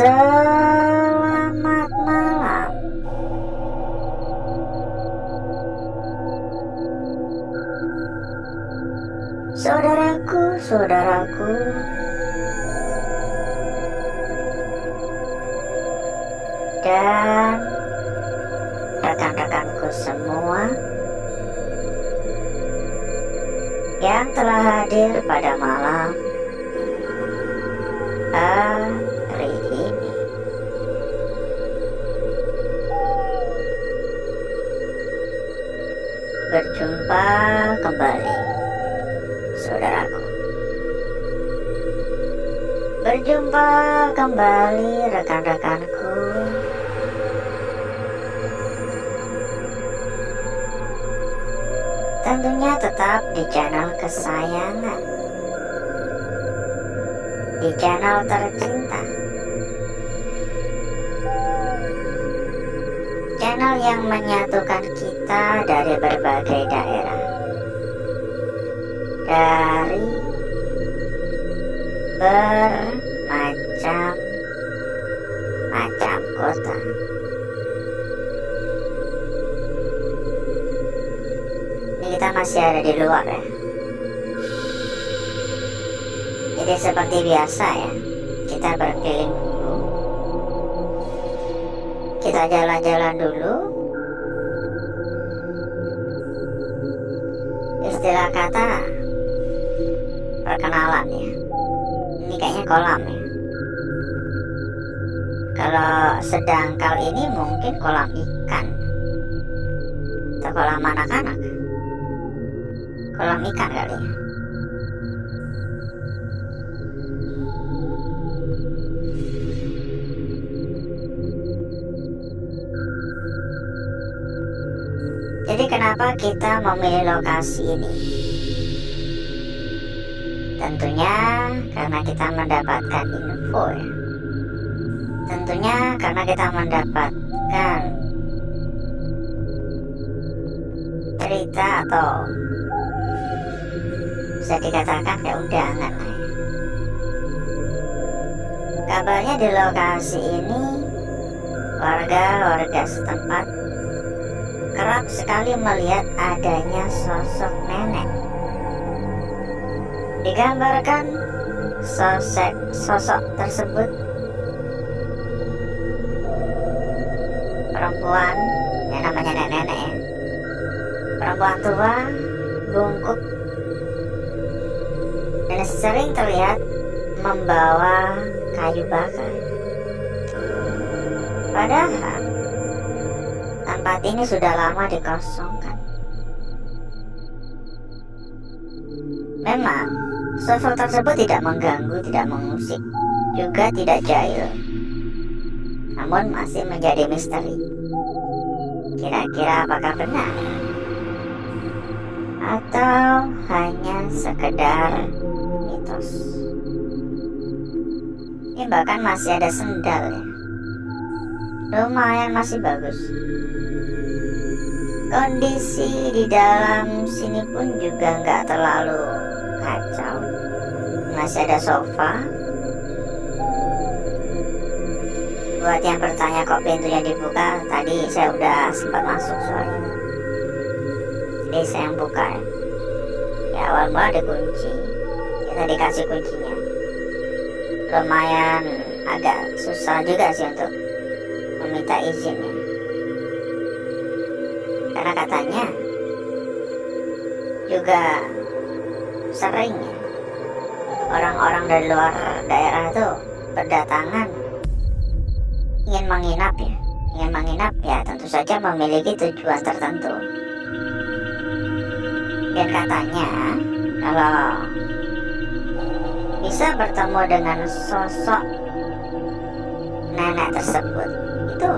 Selamat malam. Saudaraku, dan rekan-rekanku semua yang telah hadir pada malam hari ini. Berjumpa kembali, saudaraku. Berjumpa kembali, rekan-rekanku. Tentunya tetap di channel kesayangan, di channel tercinta, channel yang menyatukan kita dari berbagai daerah, dari bermacam-macam kota. Ini kita masih ada di luar ya. Jadi seperti biasa ya, kita berkeliling dulu, kita jalan-jalan dulu. Istilah kata perkenalan ya. Ini kayaknya kolam ya. Kalau sedangkal ini mungkin kolam ikan atau kolam anak-anak. Kolam ikan kali ya. Jadi kenapa kita memilih lokasi ini? Tentunya karena kita mendapatkan info ya. Tentunya karena kita mendapatkan cerita atau bisa dikatakan kayak undangan ya. Kabarnya di lokasi ini warga setempat kerap sekali melihat adanya sosok nenek. Digambarkan sosok tersebut perempuan yang namanya nenek ya. Perempuan tua, bungkuk, dan sering terlihat membawa kayu bakar. Padahal tempat ini sudah lama dikosongkan. Memang sosok tersebut tidak mengganggu, tidak mengusik, juga tidak jahil, namun masih menjadi misteri. Kira-kira apakah benar? Atau hanya sekedar mitos? Ini bahkan masih ada sendal ya. Lumayan masih bagus. Kondisi di dalam sini pun juga nggak terlalu kacau. Masih ada sofa. Buat yang bertanya kok pintunya dibuka, tadi saya udah sempat masuk soalnya. Jadi saya yang buka ya. Ya awal mula dikunci. Kita dikasih kuncinya. Lumayan agak susah juga sih untuk meminta izin ya. Karena katanya juga sering ya, orang-orang dari luar daerah itu berdatangan ingin menginap ya, tentu saja memiliki tujuan tertentu. Dan katanya kalau bisa bertemu dengan sosok nenek tersebut, itu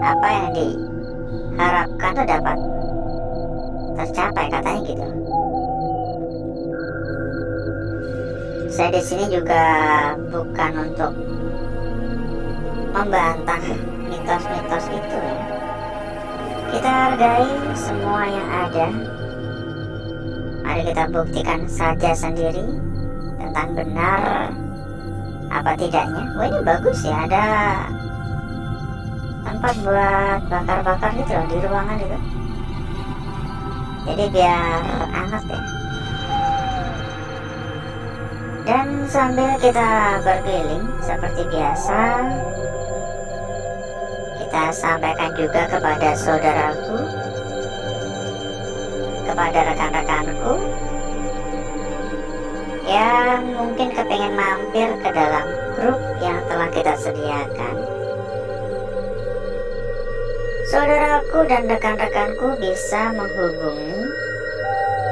apa yang diharapkan tuh dapat tercapai, katanya gitu. Saya di sini juga bukan untuk membantah mitos-mitos itu ya. Kita hargai semua yang ada. Mari kita buktikan saja sendiri tentang benar Apa tidaknya? Wah, ini bagus ya, ada tempat buat bakar-bakar gitu loh di ruangan itu. Jadi biar hangat ya. Dan sambil kita berkeliling seperti biasa, kita sampaikan juga kepada saudaraku, kepada rekan-rekanku yang mungkin kepengen mampir ke dalam grup yang telah kita sediakan. Saudaraku dan rekan-rekanku bisa menghubungi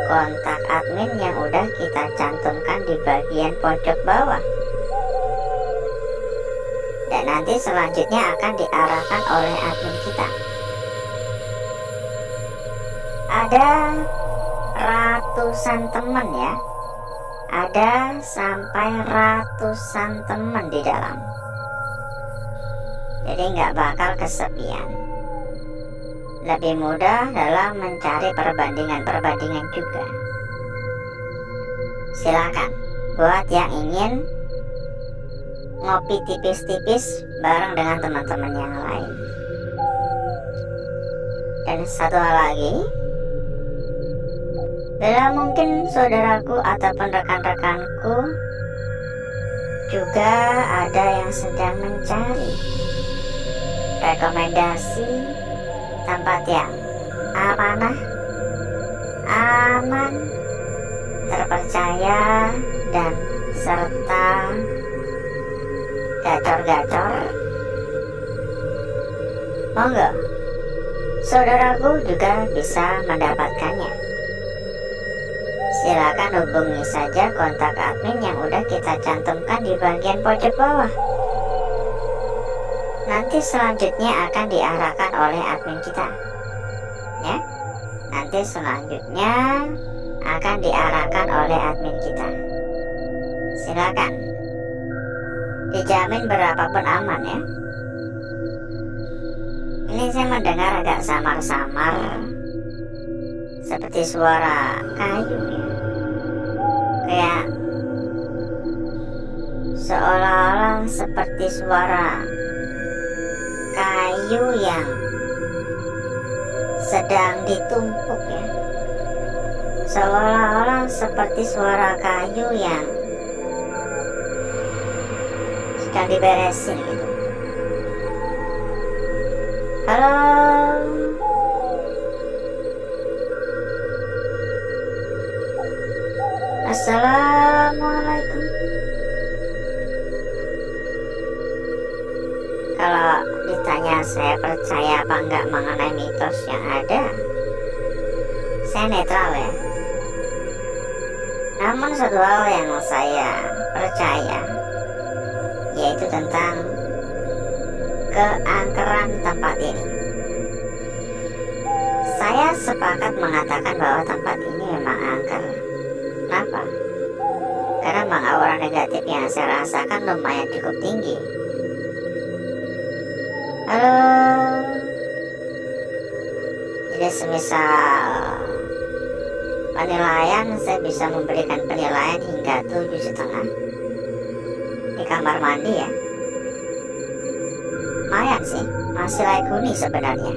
kontak admin yang udah kita cantumkan di bagian pojok bawah. Dan nanti selanjutnya akan diarahkan oleh admin kita. Ada ratusan teman ya. Ada sampai ratusan teman di dalam. Jadi nggak bakal kesepian. Lebih mudah dalam mencari perbandingan juga. Silakan buat yang ingin ngopi tipis-tipis bareng dengan teman-teman yang lain. Dan satu hal lagi, bila mungkin saudaraku ataupun rekan-rekanku juga ada yang sedang mencari rekomendasi tempat yang amanah, aman, terpercaya, dan serta gacor-gacor, monggo saudaraku juga bisa mendapatkannya. Silakan hubungi saja kontak admin yang udah kita cantumkan di bagian pojok bawah. Nanti selanjutnya akan diarahkan oleh admin kita ya. Nanti selanjutnya akan diarahkan oleh admin kita. Silakan, dijamin berapapun aman ya. Ini saya mendengar agak samar-samar seperti suara kayu ya. Kayak seolah-olah seperti suara kayu yang sedang ditumpuk ya. Seolah-olah seperti suara kayu yang sedang diberesin gitu. Halo. Assalamualaikum. Kalau ditanya saya percaya apa enggak mengenai mitos yang ada, saya netral ya. Namun satu hal yang saya percaya, yaitu tentang keangkeran tempat ini. Saya sepakat mengatakan bahwa tempat ini memang angker. Kenapa? Karena memang aura negatif yang saya rasakan lumayan cukup tinggi. Halo. Jadi semisal penilaian, saya bisa memberikan penilaian hingga 7,5 di kamar mandi ya. Lumayan sih, masih layak huni sebenarnya.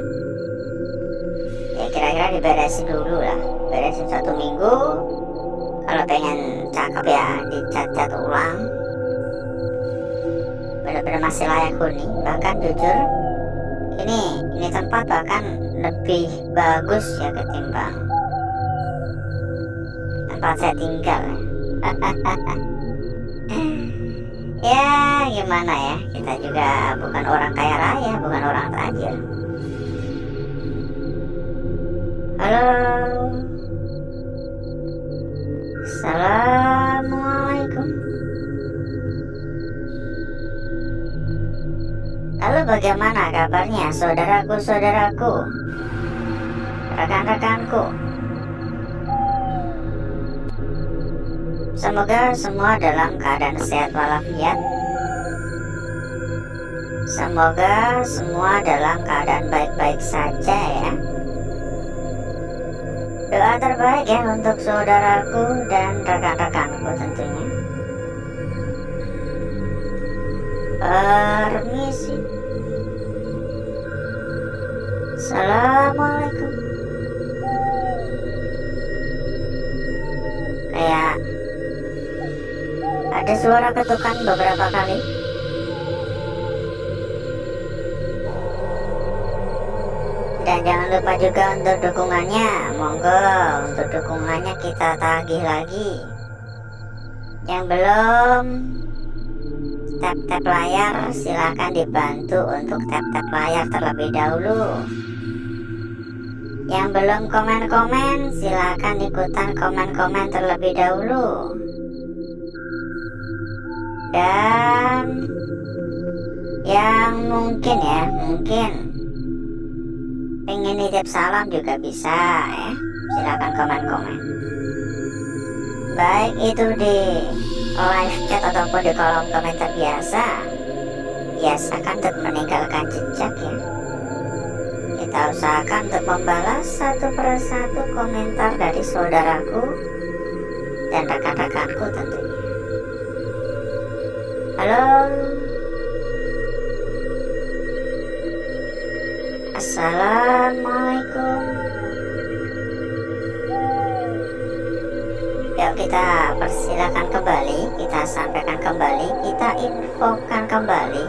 Ya kira-kira diberesin dulu lah, beresin 1 minggu. Kalau pengen cakep ya dicat-cat ulang. Benar-benar masih layak huni. Bahkan jujur, ini tempat bahkan lebih bagus ya ketimbang tempat saya tinggal. Ya gimana ya, kita juga bukan orang kaya raya, bukan orang tajir. Halo. Assalamualaikum. Lalu bagaimana kabarnya saudaraku-saudaraku, rekan-rekanku? Semoga semua dalam keadaan sehat walafiat. Semoga semua dalam keadaan baik-baik saja ya. Doa terbaik ya untuk saudaraku dan rekan-rekanku tentunya. Permisi. Assalamualaikum. Kayak ada suara ketukan beberapa kali. Dan jangan lupa juga untuk dukungannya. Monggo untuk dukungannya kita tagih lagi. Yang belum tap-tap layar silahkan dibantu untuk tap-tap layar terlebih dahulu. Yang belum komen-komen silahkan ikutan komen-komen terlebih dahulu. Dan yang mungkin pengen nitip salam juga bisa ya, silahkan komen-komen, baik itu di live chat ataupun di kolom komentar biasa. Biasakan untuk meninggalkan jejak ya. Kita usahakan untuk membalas satu persatu komentar dari saudaraku dan rekan-rekanku tentunya. Halo, assalamualaikum. Yuk kita persilakan kembali, kita sampaikan kembali, kita infokan kembali.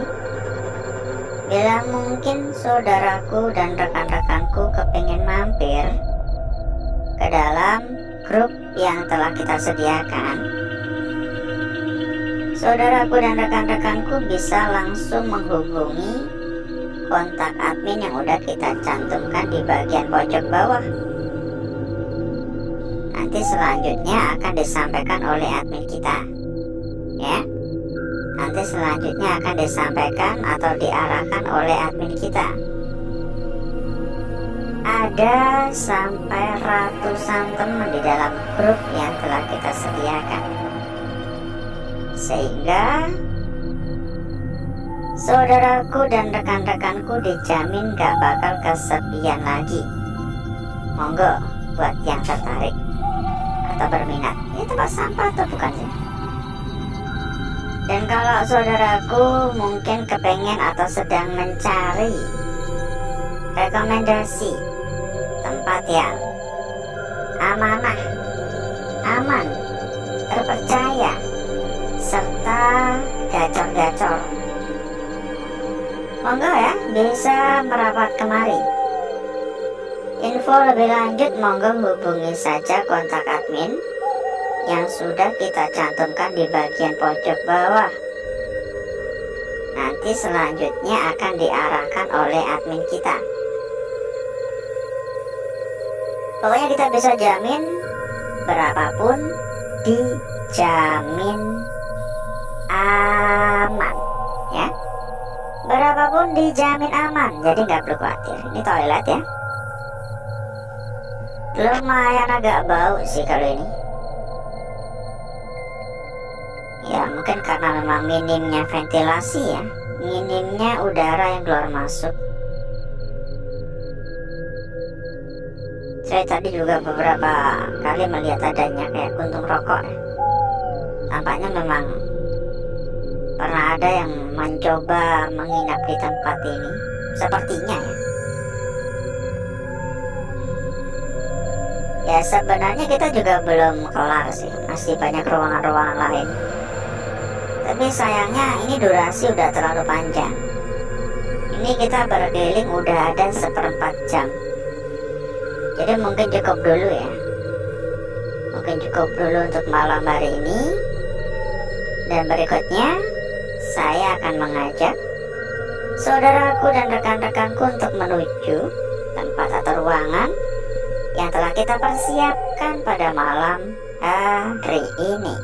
Bila mungkin saudaraku dan rekan-rekanku kepingin mampir ke dalam grup yang telah kita sediakan, saudaraku dan rekan-rekanku bisa langsung menghubungi kontak admin yang udah kita cantumkan di bagian pojok bawah. Nanti selanjutnya akan disampaikan oleh admin kita ya. Nanti selanjutnya akan disampaikan atau diarahkan oleh admin kita. Ada sampai ratusan teman di dalam grup yang telah kita sediakan, sehingga saudaraku dan rekan-rekanku dijamin gak bakal kesepian lagi. Monggo buat yang tertarik atau berminat. Ini tempat sampah tuh bukan sih? Dan kalau saudaraku mungkin kepengen atau sedang mencari rekomendasi tempat yang amanah, aman, terpercaya, serta gacor-gacor, monggo ya bisa merapat kemari. Info lebih lanjut monggo hubungi saja kontak admin yang sudah kita cantumkan di bagian pojok bawah. Nanti selanjutnya akan diarahkan oleh admin kita. Pokoknya kita bisa jamin berapapun dijamin aman ya. Berapapun dijamin aman, jadi nggak perlu khawatir. Ini toilet ya, lumayan agak bau sih kalau ini. Ya mungkin karena memang minimnya ventilasi ya, minimnya udara yang keluar masuk. Saya tadi juga beberapa kali melihat adanya kayak puntung rokok ya. Tampaknya memang pernah ada yang mencoba menginap di tempat ini, sepertinya ya. Ya sebenarnya kita juga belum kelar sih, masih banyak ruangan-ruangan lain. Tapi sayangnya ini durasi udah terlalu panjang. Ini kita berkeliling udah ada 1/4 jam. Jadi mungkin cukup dulu ya. Mungkin cukup dulu untuk malam hari ini. Dan berikutnya saya akan mengajak saudaraku dan rekan-rekanku untuk menuju tempat atau ruangan yang telah kita persiapkan pada malam hari ini.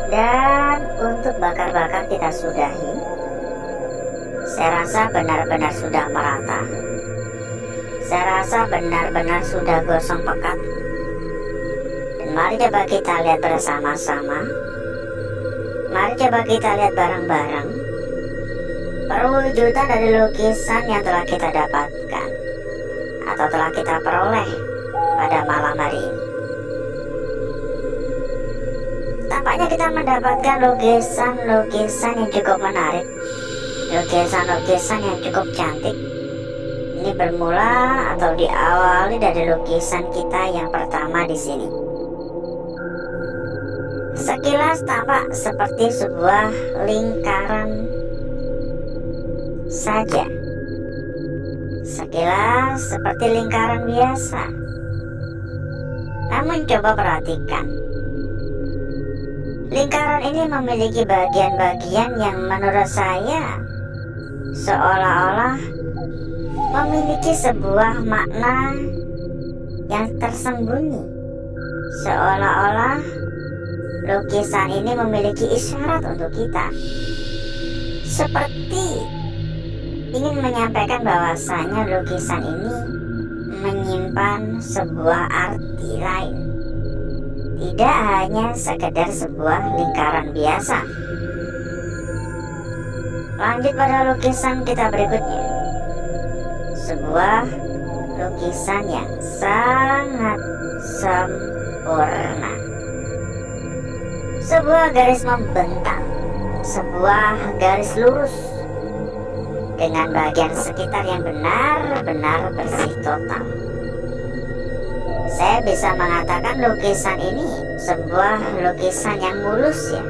Dan untuk bakar-bakar kita sudahi. Saya rasa benar-benar sudah merata. Saya rasa benar-benar sudah gosong pekat. Dan mari coba kita lihat bersama-sama. Mari coba kita lihat bareng-bareng perwujudan dari lukisan yang telah kita dapatkan atau telah kita peroleh pada malam hari ini. Tampaknya kita mendapatkan lukisan-lukisan yang cukup menarik, lukisan-lukisan yang cukup cantik. Ini bermula atau diawali dari lukisan kita yang pertama di sini. Sekilas tampak seperti sebuah lingkaran saja. Sekilas seperti lingkaran biasa. Namun coba perhatikan. Lingkaran ini memiliki bagian-bagian yang menurut saya seolah-olah memiliki sebuah makna yang tersembunyi. Seolah-olah lukisan ini memiliki isyarat untuk kita. Seperti ingin menyampaikan bahwasanya lukisan ini menyimpan sebuah arti lain. Tidak hanya sekedar sebuah lingkaran biasa. Lanjut pada lukisan kita berikutnya. Sebuah lukisan yang sangat sempurna. Sebuah garis membentang, sebuah garis lurus dengan bagian sekitar yang benar-benar bersih total. Saya bisa mengatakan lukisan ini sebuah lukisan yang mulus ya,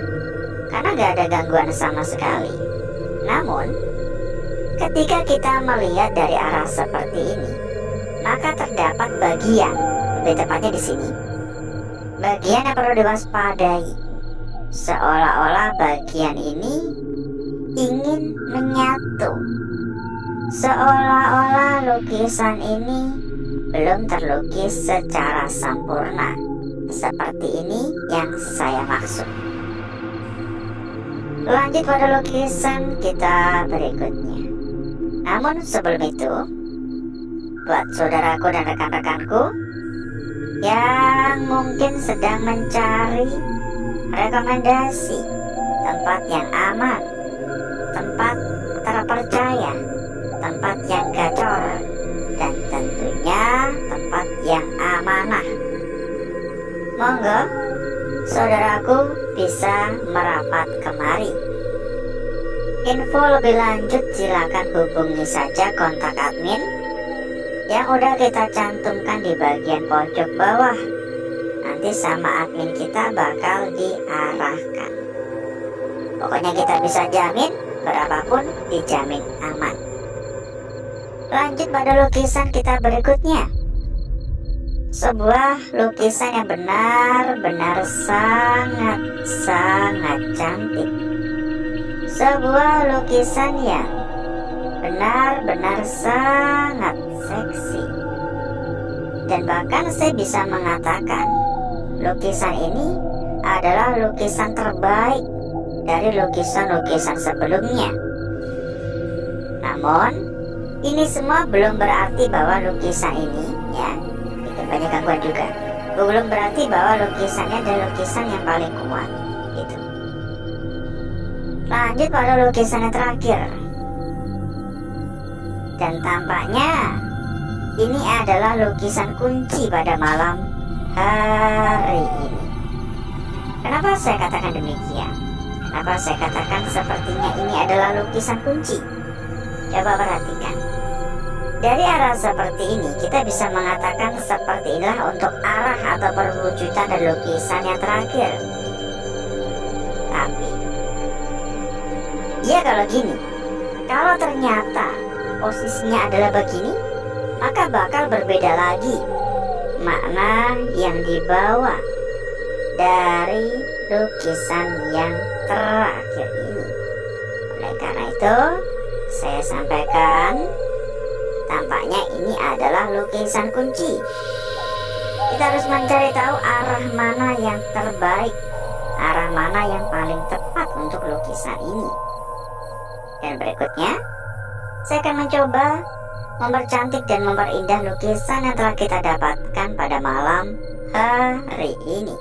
karena gak ada gangguan sama sekali. Namun, ketika kita melihat dari arah seperti ini, maka terdapat bagian, lebih tepatnya di sini, bagian yang perlu diwaspadai. Seolah-olah bagian ini ingin menyatu. Seolah-olah lukisan ini belum terlukis secara sempurna. Seperti ini yang saya maksud. Lanjut pada lukisan kita berikutnya. Namun sebelum itu, buat saudaraku dan rekan-rekanku yang mungkin sedang mencari merekomendasi tempat yang aman, tempat terpercaya, tempat yang gacor, dan tentunya tempat yang amanah. Monggo saudaraku bisa merapat kemari. Info lebih lanjut silakan hubungi saja kontak admin yang udah kita cantumkan di bagian pojok bawah. Nanti sama admin kita bakal diarahkan. Pokoknya kita bisa jamin berapapun dijamin aman. Lanjut pada lukisan kita berikutnya. Sebuah lukisan yang benar-benar sangat-sangat cantik. Sebuah lukisan yang benar-benar sangat seksi. Dan bahkan saya bisa mengatakan lukisan ini adalah lukisan terbaik dari lukisan-lukisan sebelumnya. Namun ini semua belum berarti bahwa lukisan ini itu banyak gangguan juga. Belum berarti bahwa lukisannya adalah lukisan yang paling kuat gitu. Lanjut pada lukisan yang terakhir. Dan tampaknya ini adalah lukisan kunci pada malam hari ini. Kenapa saya katakan demikian? Kenapa saya katakan sepertinya ini adalah lukisan kunci? Coba perhatikan. Dari arah seperti ini kita bisa mengatakan seperti inilah untuk arah atau perwujudan dari lukisan yang terakhir. Tapi ya kalau gini, kalau ternyata posisinya adalah begini, maka bakal berbeda lagi makna yang dibawa dari lukisan yang terakhir ini. Oleh karena itu saya sampaikan, tampaknya ini adalah lukisan kunci. Kita harus mencari tahu arah mana yang terbaik, arah mana yang paling tepat untuk lukisan ini. Dan berikutnya saya akan mencoba mempercantik dan memperindah lukisan yang telah kita dapatkan pada malam hari ini.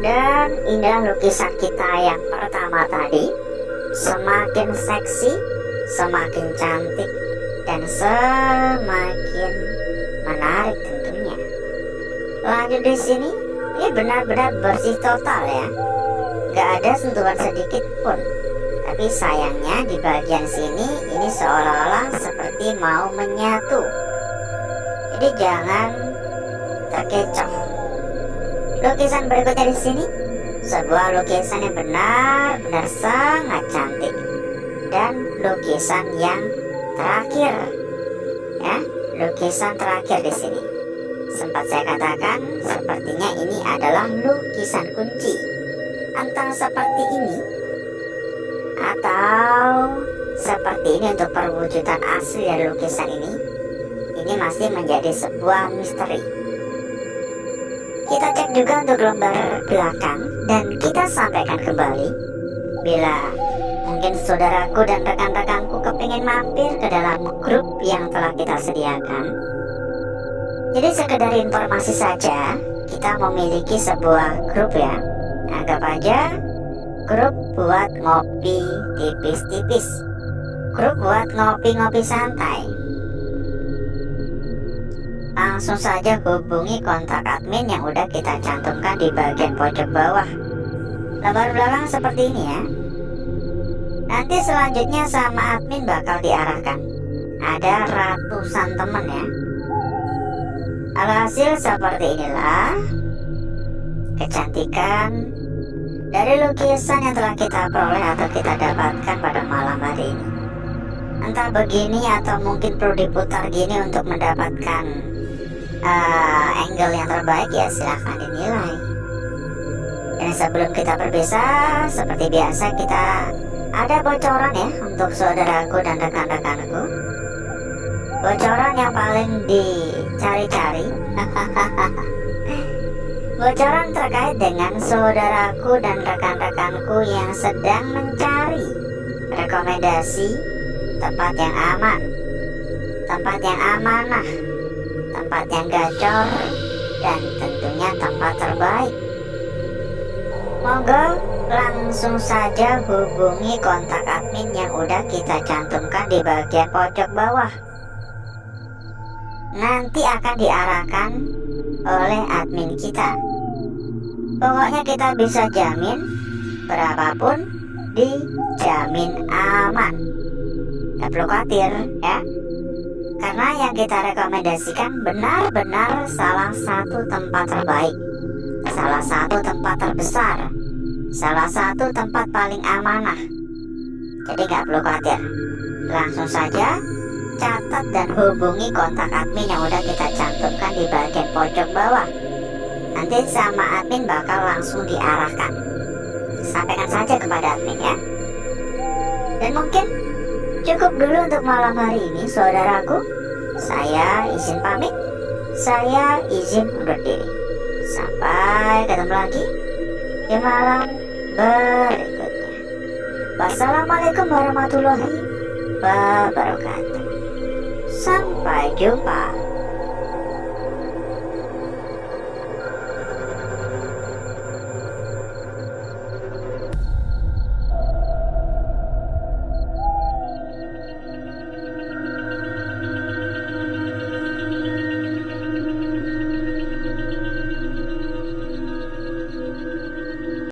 Dan inilah lukisan kita yang pertama tadi. Semakin seksi, semakin cantik, dan semakin menarik tentunya. Lanjut di sini, ini benar-benar bersih total ya. Gak ada sentuhan sedikit pun. Tapi sayangnya di bagian sini ini seolah-olah seperti mau menyatu. Jadi jangan terkecoh. Lukisan berikutnya di sini, sebuah lukisan yang benar-benar sangat cantik, dan lukisan yang terakhir, ya, lukisan terakhir di sini. Sempat saya katakan, sepertinya ini adalah lukisan kunci. Entah seperti ini, atau seperti ini untuk perwujudan asli dari lukisan ini masih menjadi sebuah misteri. Kita cek juga untuk lembar belakang dan kita sampaikan kembali bila mungkin saudaraku dan rekan-rekanku kepingin mampir ke dalam grup yang telah kita sediakan. Jadi sekedar informasi saja, kita memiliki sebuah grup ya. Anggap aja grup buat ngopi tipis-tipis, grup buat ngopi-ngopi santai. Langsung saja hubungi kontak admin yang udah kita cantumkan di bagian pojok bawah. Lembar belakang seperti ini ya. Nanti selanjutnya sama admin bakal diarahkan. Ada ratusan temen ya. Alhasil seperti inilah kecantikan dari lukisan yang telah kita peroleh atau kita dapatkan pada malam hari ini. Entah begini atau mungkin perlu diputar gini untuk mendapatkan angle yang terbaik, ya silahkan dinilai. Dan sebelum kita berpisah, seperti biasa kita ada bocoran ya untuk saudaraku dan rekan-rekanku. Bocoran yang paling dicari-cari. Bocoran terkait dengan saudaraku dan rekan-rekanku yang sedang mencari rekomendasi tempat yang aman, tempat yang amanah, tempat yang gacor, dan tentunya tempat terbaik. Monggo langsung saja hubungi kontak admin yang udah kita cantumkan di bagian pojok bawah. Nanti akan diarahkan oleh admin kita. Pokoknya kita bisa jamin berapapun dijamin aman. Gak perlu khawatir ya, karena yang kita rekomendasikan benar-benar salah satu tempat terbaik, salah satu tempat terbesar, salah satu tempat paling amanah. Jadi gak perlu khawatir, langsung saja catat dan hubungi kontak admin yang udah kita cantumkan di bagian pojok bawah. Nanti sama admin bakal langsung diarahkan. Sampaikan saja kepada admin ya. Dan mungkin cukup dulu untuk malam hari ini saudaraku. Saya izin pamit, saya izin undur diri. Sampai ketemu lagi di malam berikutnya. Wassalamualaikum warahmatullahi wabarakatuh. Sampai jumpa.